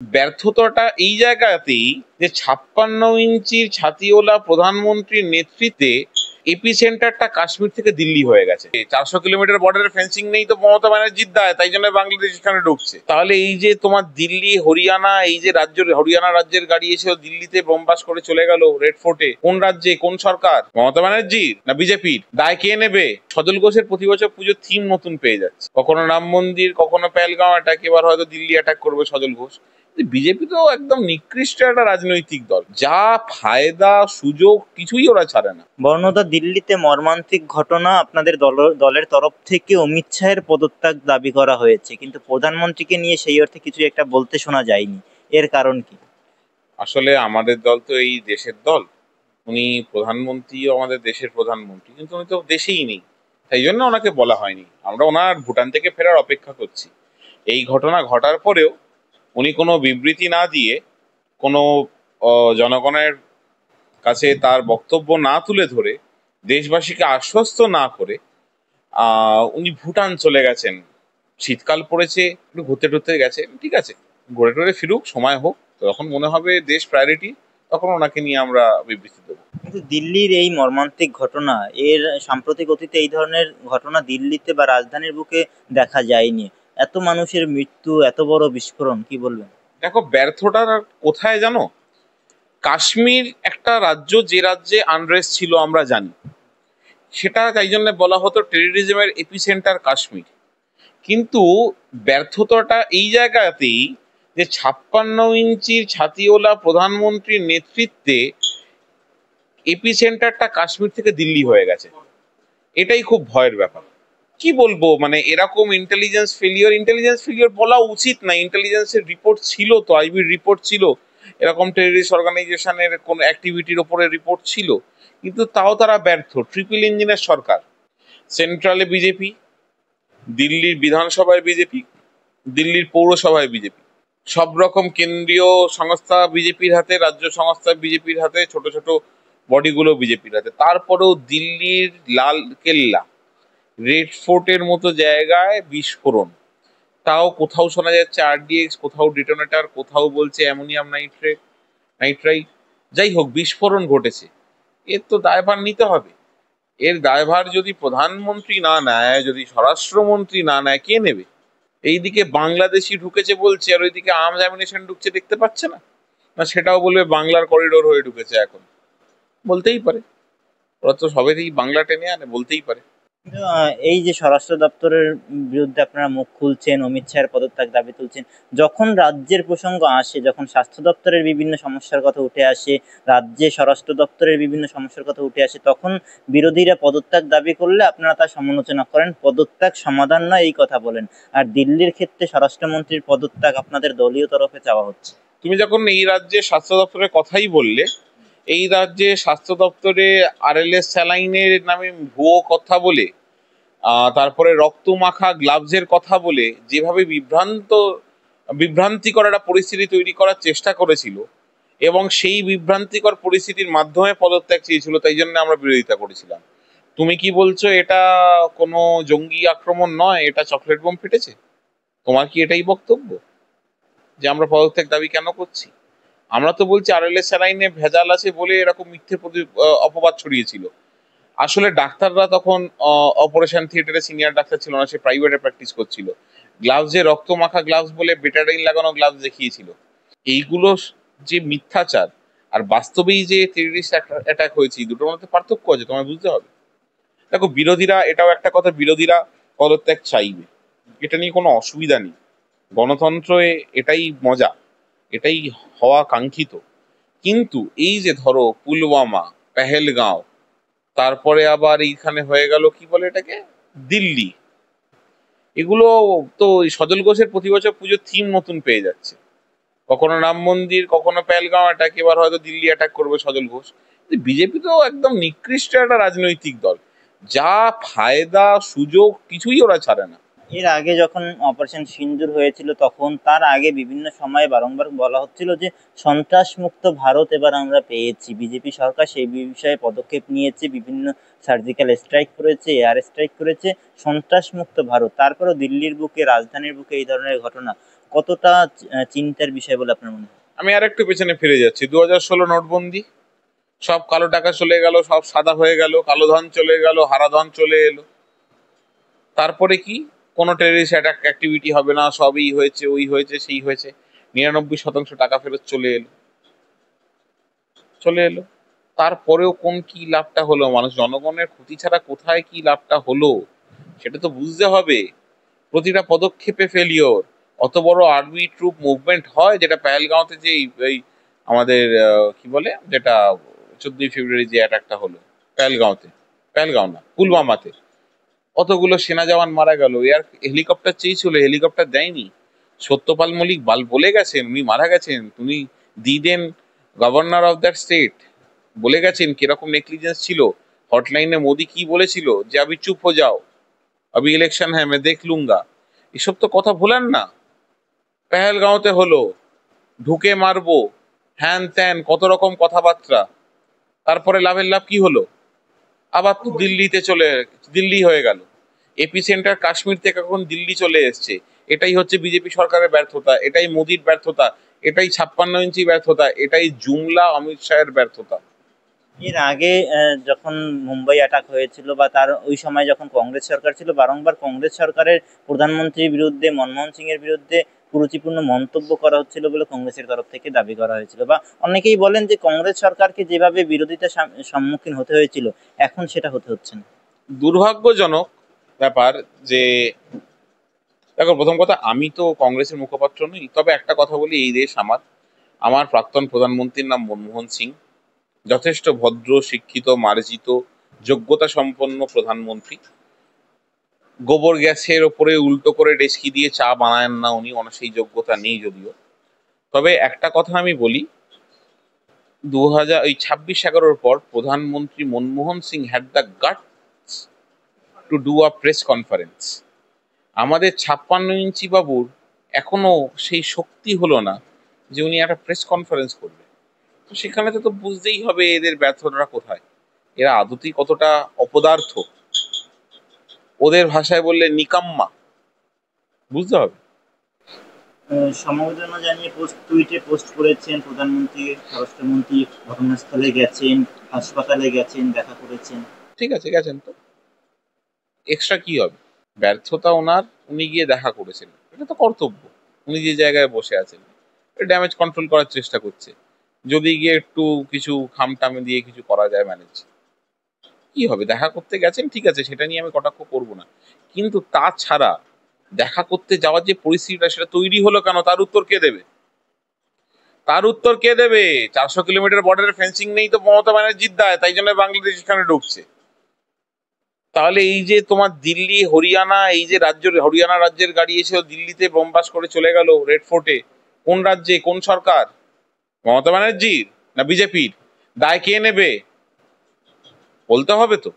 ব্যর্থতাটা এই জায়গাতেই যে 56 ইঞ্চির ছাতিওয়ালা প্রধানমন্ত্রীর নেতৃত্বে এপিসেন্টারটা কাশ্মীর থেকে দিল্লি হয়ে গেছে। 400 কিলোমিটার বর্ডারের ফেন্সিং নেই তো মমতা ব্যানার্জির দায়, তাই জন্য বাংলাদেশ এখানে ঢুকছে। তাহলে এই যে তোমার দিল্লি হরিয়ানা, এই যে হরিয়ানা রাজ্যের গাড়ি এসে দিল্লিতে বোমবাস করে চলে গেল রেড ফোর্টে, কোন রাজ্যে কোন সরকার? মমতা ব্যানার্জির না বিজেপির? দায় কে নেবে? সজল ঘোষের প্রতি বছর পুজোর থিম নতুন পেয়ে যাচ্ছে, কখনো রাম মন্দির, কখনো পেহেলগাঁও অ্যাটাক, এবার হয়তো দিল্লি অ্যাটাক করবে সজল ঘোষ। বিজেপি তো একদম নিকৃষ্ট একটা রাজনৈতিক দল, যা ফায়দা সুযোগ কিছুই ওরা ছাড়ে না। বর্ণদা, দিল্লিতে মর্মান্তিক ঘটনা, আপনাদের দলের তরফ থেকে অমিত শাহের পদত্যাগ দাবি করা হয়েছে, কিন্তু প্রধানমন্ত্রীকে নিয়ে সেই অর্থে কিছু একটা বলতে শোনা যায়নি। এর কারণ কি? আসলে আমাদের দল তো এই দেশের দল, উনি প্রধানমন্ত্রীও আমাদের দেশের প্রধানমন্ত্রী, কিন্তু উনি তো দেশেই নেই, তাই জন্য ওনাকে বলা হয়নি। আমরা ওনার ভুটান থেকে ফেরার অপেক্ষা করছি। এই ঘটনা ঘটার পরেও উনি কোনো বিবৃতি না দিয়ে, কোনো জনগণের কাছে তার বক্তব্য না তুলে ধরে, দেশবাসীকে আশ্বস্ত না করে উনি ভুটান চলে গেছেন। শীতকাল পড়েছে, একটু ঘুরতে টুরতে গেছে, ঠিক আছে, ঘুরে টুরে ফিরুক, সময় হোক, যখন মনে হবে দেশ প্রায়োরিটি, তখন ওনাকে নিয়ে আমরা বিবৃতি দেবো। কিন্তু দিল্লির এই মর্মান্তিক ঘটনা, এর সাম্প্রতিক অতীতে এই ধরনের ঘটনা দিল্লিতে বা রাজধানীর বুকে দেখা যায়নি। এত মানুষের মৃত্যু, এত বড় বিস্ফোরণ, কি বলবেন? দেখো, ব্যর্থটা কোথায় জানো? কাশ্মীর একটা রাজ্য, যে রাজ্যে আনরেস্ট ছিল আমরা জানি, সেটা তাই জন্য বলা হতো টেররিজমের এপিসেন্টার কাশ্মীর। কিন্তু ব্যর্থতাটা এই জায়গাতেই যে 56 ইঞ্চির ছাতিওয়ালা প্রধানমন্ত্রীর নেতৃত্বে এপিসেন্টারটা কাশ্মীর থেকে দিল্লি হয়ে গেছে। এটাই খুব ভয়ের ব্যাপার। কি বলবো, মানে এরকম ইন্টেলিজেন্স ফেলিওর বলা উচিত না। ইন্টেলিজেন্সের রিপোর্ট ছিল, তো আইবির রিপোর্ট ছিল, এরকম টেররিস্ট অর্গানাইজেশনের কোন অ্যাক্টিভিটির ওপরে রিপোর্ট ছিল, কিন্তু তাও তারা ব্যর্থ। ট্রিপল ইঞ্জিনের সরকার, সেন্ট্রালে বিজেপি, দিল্লির বিধানসভায় বিজেপি, দিল্লির পৌরসভায় বিজেপি, সব রকম কেন্দ্রীয় সংস্থা বিজেপির হাতে, রাজ্য সংস্থা বিজেপির হাতে, ছোট ছোট বডিগুলো বিজেপির হাতে। তারপরেও দিল্লির লাল কেল্লা, রেড ফোর্টের মতো জায়গায় বিস্ফোরণ, তাও কোথাও শোনা যাচ্ছে আরডিএক্স, কোথাও ডিটোনেটার, কোথাও বলছে অ্যামোনিয়াম নাইট্রাইট। যাই হোক, বিস্ফোরণ ঘটেছে, এর তো দায়ভার নিতে হবে। এর দায়ভার যদি প্রধানমন্ত্রী না নেয়, যদি স্বরাষ্ট্রমন্ত্রী না নেয়, কে নেবে? এইদিকে বাংলাদেশি ঢুকেছে বলছে, আর ওইদিকে আর্মস অ্যামিউনিশন ঢুকছে, দেখতে পাচ্ছে না? না সেটাও বলবে বাংলার করিডোর হয়ে ঢুকেছে। এখন বলতেই পারে, ওরা তো সবেতেই বাংলা টেনে আনে, বলতেই পারে। কিন্তু এই যে স্বরাষ্ট্র দপ্তরের বিরুদ্ধে আপনারা মুখ খুলছেন, অমিত শাহের পদত্যাগ দাবি তুলছেন, যখন রাজ্যের প্রসঙ্গ আসে, যখন স্বাস্থ্য দপ্তরের বিভিন্ন সমস্যার কথা উঠে আসে, রাজ্যে স্বরাষ্ট্র দপ্তরের বিভিন্ন সমস্যার কথা উঠে আসে, তখন বিরোধীরা পদত্যাগ দাবি করলে আপনারা তার সমালোচনা করেন, পদত্যাগ সমাধান নয় এই কথা বলেন। আর দিল্লির ক্ষেত্রে স্বরাষ্ট্রমন্ত্রীর পদত্যাগ আপনাদের দলীয় তরফে চাওয়া হচ্ছে। তুমি যখন এই রাজ্যে স্বাস্থ্য দপ্তরের কথাই বললে, এই রাজ্যে স্বাস্থ্য দপ্তরে আরএলএস স্যালাইনের নামে ভুয়ো কথা বলে, তারপরে রক্ত মাখা গ্লাভসের কথা বলে, যেভাবে বিভ্রান্তিকর একটা পরিস্থিতি তৈরি করার চেষ্টা করেছিল, এবং সেই বিভ্রান্তিকর পরিস্থিতির মাধ্যমে পদত্যাগ চেয়েছিল, তাই জন্য আমরা বিরোধিতা করেছিলাম। তুমি কি বলছো এটা কোনো জঙ্গি আক্রমণ নয়, এটা চকলেট বোম ফেটেছে? তোমার কি এটাই বক্তব্য যে আমরা পদত্যাগ দাবি কেন করছি? আমরা তো বলছি আরএলএস স্যালাইনে ভেজাল আছে বলে এরকম মিথ্যে অপবাদ ছড়িয়েছিল। আসলে ডাক্তাররা তখন অপারেশন থিয়েটারে সিনিয়র ডাক্তার ছিল না, সে প্রাইভেটে প্র্যাকটিস করছিল। গ্লাভসে রক্ত মাখা গ্লাভস বলে বেটাডিন লাগানো গ্লাভস দেখিয়েছিল। এইগুলো যে মিথ্যাচার, আর বাস্তবেই যে টেররিস্ট অ্যাটাক হয়েছে, এই দুটোর মধ্যে পার্থক্য আছে, তোমায় বুঝতে হবে। দেখো, বিরোধীরা, এটাও একটা কথা, বিরোধীরা পদত্যাগ চাইবে, এটা নিয়ে কোনো অসুবিধা নেই। গণতন্ত্রে এটাই মজা, এটাই হওয়া কাঙ্ক্ষিত। কিন্তু এই যে ধরো পুলওয়ামা, পেহেলগাঁও, তারপরে আবার এইখানে হয়ে গেল কি বলে এটাকে, দিল্লি, এগুলো তো ওই সজল ঘোষের প্রতি বছর পুজোর থিম নতুন পেয়ে যাচ্ছে, কখনো রাম মন্দির, কখনো পেহেলগাঁও অ্যাটাক, এবার হয়তো দিল্লি অ্যাটাক করবে সজল ঘোষ। বিজেপি তো একদম নিকৃষ্ট একটা রাজনৈতিক দল, যা ফায়দা সুযোগ কিছুই ওরা ছাড়ে না। এর আগে যখন অপারেশন সিন্দুর হয়েছিল, তখন তার আগে বিভিন্ন সময়ে বারংবার বলা হচ্ছিল যে সন্ত্রাস মুক্ত ভারত এবার আমরা পেয়েছি। বিজেপি সরকার সেই বিষয়ে পদক্ষেপ নিয়েছে, বিভিন্ন সার্জিক্যাল স্ট্রাইক করেছে, এয়ার স্ট্রাইক করেছে, সন্ত্রাস মুক্ত ভারত। তারপরেও দিল্লির বুকে, রাজধানীর বুকে এই ধরনের ঘটনা। কতটা চিন্তার বিষয় বলে আপনার মনে হয়? আমি আর একটু পেছনে ফিরে যাচ্ছি, 2016 নোটবন্দি, সব কালো টাকা চলে গেল, সব সাদা হয়ে গেল, কালো ধন চলে গেল, হারা ধন চলে এলো। তারপরে কি, কোনো টেররিস্ট অ্যাটাক অ্যাক্টিভিটি হবে না, সবই হয়েছে, ওই হয়েছে, সেই হয়েছে, 99% টাকা ফেরত চলে এলো। তারপরেও কোন কি লাভটা হলো, মানুষ জনগণের ক্ষতি ছাড়া কোথায় কি লাভটা হলো সেটা তো বুঝতে হবে। প্রতিটা পদক্ষেপে ফেলিওর। অত বড় আর্মি ট্রুপ মুভমেন্ট হয়, যেটা পেহেলগাঁওতে যে এই আমাদের কি বলে যেটা 14ই ফেব্রুয়ারি যে অ্যাটাকটা হলো পেহেলগাঁওতে, পেহেলগাঁও না পুলওয়ামাতে, অতগুলো সেনা জওয়ান মারা গেল, এয়ার হেলিকপ্টার চেয়েছিল, হেলিকপ্টার দেয়নি। সত্যপাল মল্লিক বলে গেছেন উনি মারা গেছেন, উনি the then governor of that state বলে গেছেন কিরকম নেগলিজেন্স ছিল। হটলাইনে মোদি কি বলেছিল যে আবি চুপ হো যাও, আবি ইলেকশন হ্যাঁ मैं দেখ লুঙ্গা। এসব তো কথা ভোলেন না। পেহেলগাঁওতে হলো, ঢুকে মারবো, হ্যান ত্যান কত রকম কথাবার্তা। তারপরে লাভের লাভ কি হলো, আবার তো দিল্লি হয়ে গেল। এপি সেন্টার কাশ্মীর থেকে এখন দিল্লি চলে এসছে। এটাই হচ্ছে বিজেপি সরকারের ব্যর্থতা, এটাই মোদির ব্যর্থতা, এটাই 56 ইঞ্চি ব্যর্থতা, এটাই জুমলা অমিত শাহের ব্যর্থতা। এর আগে যখন মুম্বাই অ্যাটাক হয়েছিল বা তার ওই সময় যখন কংগ্রেস সরকার ছিল, বারংবার কংগ্রেস সরকারের প্রধানমন্ত্রীর বিরুদ্ধে, মনমোহন সিং এর বিরুদ্ধে কুরুচিপূর্ণ মন্তব্য করা হচ্ছিল বলে কংগ্রেসের তরফ থেকে দাবি করা হয়েছিল, বা অনেকেই বলেন যে কংগ্রেস সরকারকে যেভাবে বিরোধিতার সম্মুখীন হতে হয়েছিল এখন সেটা হতে হচ্ছে না। দুর্ভাগ্যজনক ব্যাপার যে, দেখো প্রথম কথা, আমি তো কংগ্রেসের মুখপাত্র নই, তবে একটা কথা বলি, এই দেশ আমার, আমার প্রাক্তন প্রধানমন্ত্রীর নাম মনমোহন সিং, যথেষ্ট ভদ্র, শিক্ষিত, মার্জিত, যোগ্যতা সম্পন্ন প্রধানমন্ত্রী। গোবর গ্যাসের ওপরে উল্টো করে ডেস্কি দিয়ে চা বানায়েন না উনি, সেই যোগ্যতা নেই যদিও। তবে একটা কথা আমি বলি, 26/11 পর প্রধানমন্ত্রী Manmohan Singh had the guts to do a press conference. আমাদের 56 ইঞ্চি বাবুর এখনো সেই শক্তি হলো না যে উনি একটা প্রেস কনফারেন্স করবে। তো সেখানে তো বুঝতেই হবে এদের ব্যর্থতা কোথায়, এরা আদতেই কতটা অপদার্থ, ওদের ভাষায় বললে নিকাম্মা, বুঝতে হবে। সমবেদনা জানিয়ে টুইটে পোস্ট করেছেন প্রধানমন্ত্রী, স্বরাষ্ট্রমন্ত্রী ঘটনাস্থলে গেছেন, হাসপাতালে গেছেন, দেখা করেছেন। ঠিক আছে, গেছেন তো, এক্সট্রা কি হবে? ব্যর্থতা ওনার, উনি গিয়ে দেখা করেছেন, এটা তো কর্তব্য। উনি যে জায়গায় বসে আছেন, ড্যামেজ কন্ট্রোল করার চেষ্টা করছে, যদি গিয়ে একটু কিছু খামটামে দিয়ে কিছু করা যায় ম্যানেজ, কি হবে? দেখা করতে গেছেন, ঠিক আছে, সেটা নিয়ে আমি কটাক্ষ করবো না, কিন্তু তাছাড়া দেখা করতে যাওয়ার যে পরিস্থিতিটা সেটা তৈরি হলো কেন, তার উত্তর কে দেবে? 400 কিলোমিটার বর্ডারের ফেন্সিং নেই তো মমতা ব্যানার্জির দায়, তাই জন্য বাংলাদেশ এখানে ঢুকছে। তাহলে এই যে তোমার দিল্লি হরিয়ানা, এই যে হরিয়ানা রাজ্যের গাড়ি এসে দিল্লিতে বোমবাস করে চলে গেল রেড ফোর্টে, কোন রাজ্যে, কোন সরকার? মমতা ব্যানার্জির না বিজেপির? দায় কে নেবে? বলতে হবে তো।